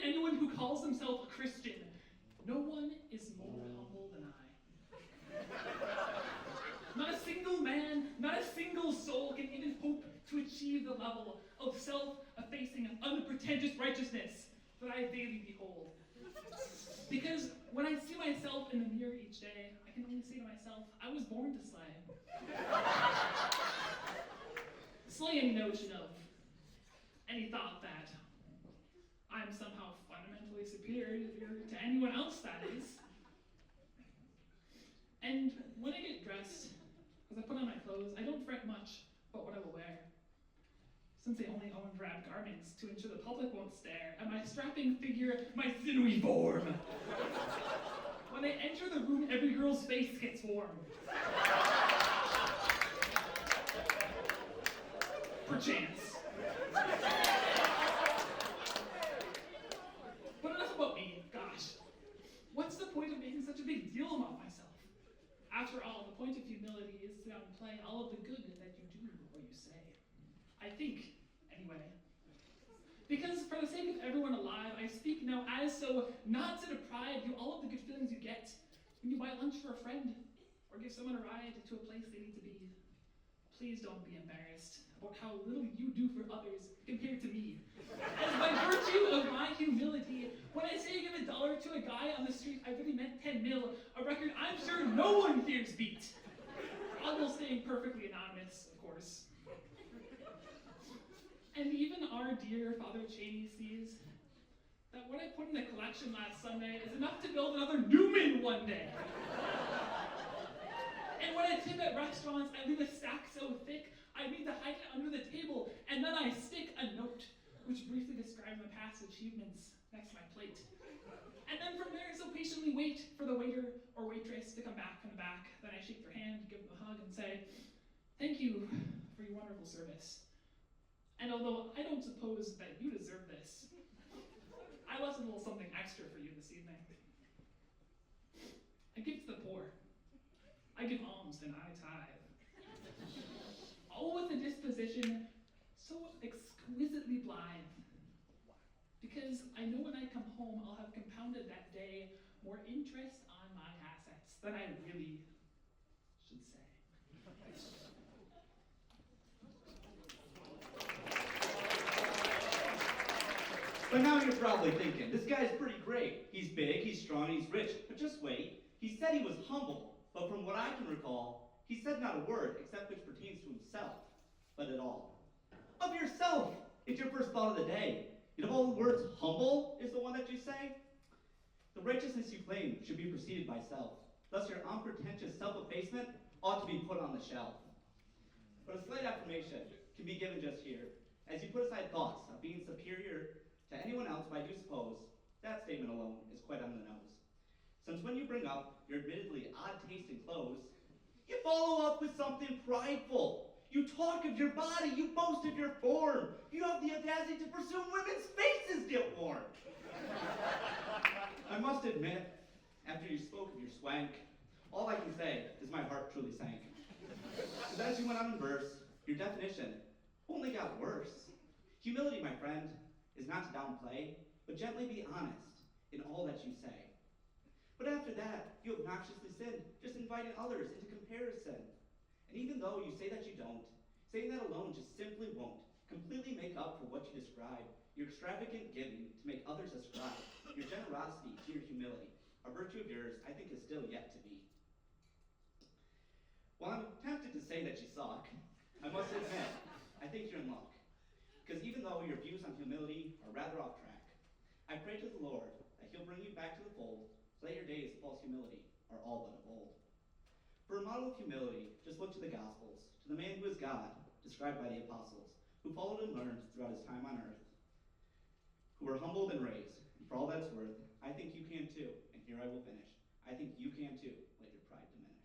anyone who calls himself a Christian, no one is more humble than I. Not a single man, not a single soul can even hope to achieve the level of self-effacing and unpretentious righteousness that I daily behold. Because when I see myself in the mirror each day, I can only say to myself, I was born to slay. Slay any notion of any thought that I'm somehow fundamentally superior to anyone else, that is. And when I get dressed, as I put on my clothes, I don't fret much about what I will wear, since I only own drab garments to ensure the public won't stare at my strapping figure, my sinewy form. When I enter the room, every girl's face gets warm. Perchance. But enough about me, gosh. What's the point of making such a big deal about myself? After all, the point of humility is to downplay all of the good that you do or you say. I think, anyway. Because for the sake of everyone alive, I speak now as so, not to deprive you all of the good feelings you get when you buy lunch for a friend or give someone a ride to a place they need to be. Please don't be embarrassed about how little you do for others compared to me. As by virtue of my humility, when I say I give $1 to a guy on the street, I really meant 10 mil, a record I'm sure no one here's beat. All while staying perfectly anonymous, of course. And even our dear Father Cheney sees that what I put in the collection last Sunday is enough to build another Newman one day. And when I tip at restaurants, I leave a stack so thick, I need to hide it under the table, and then I stick a note, which briefly describes my past achievements next to my plate. And then from there, I so patiently wait for the waiter or waitress to come back from the back. Then I shake their hand, give them a hug, and say, thank you for your wonderful service. And although I don't suppose that you deserve this, I left a little something extra for you this evening. I give to the poor. I give alms and I tithe. All with a disposition so exquisitely blithe. Because I know when I come home, I'll have compounded that day more interest on my assets than I really should say. But now you're probably thinking, this guy's pretty great. He's big, he's strong, he's rich. But just wait. He said he was humble, but from what I can recall, he said not a word except which pertains to himself, but at all. Of yourself! It's your first thought of the day. And of all the words, humble is the one that you say? The righteousness you claim should be preceded by self. Thus your unpretentious self-effacement ought to be put on the shelf. But a slight affirmation can be given just here, as you put aside thoughts of being superior to anyone else, but I do suppose that statement alone is quite on the nose. Since when you bring up your admittedly odd taste in clothes, you follow up with something prideful. You talk of your body, you boast of your form. You have the audacity to presume women's faces get warm. I must admit, after you spoke of your swank, all I can say is my heart truly sank. Because as you went on in verse, your definition only got worse. Humility, my friend, is not to downplay, but gently be honest in all that you say. But after that, you obnoxiously sin, just inviting others into comparison. And even though you say that you don't, saying that alone just simply won't completely make up for what you describe, your extravagant giving to make others ascribe, your generosity to your humility, a virtue of yours I think is still yet to be. While I'm tempted to say that you suck, I must admit, I think you're in luck. Because even though your views on humility are rather off track, I pray to the Lord that he'll bring you back to the fold so that your days of false humility are all but of old. For a model of humility, just look to the Gospels, to the man who is God, described by the apostles, who followed and learned throughout his time on earth, who were humbled and raised. And for all that's worth, I think you can too. And here I will finish. I think you can too, let your pride diminish.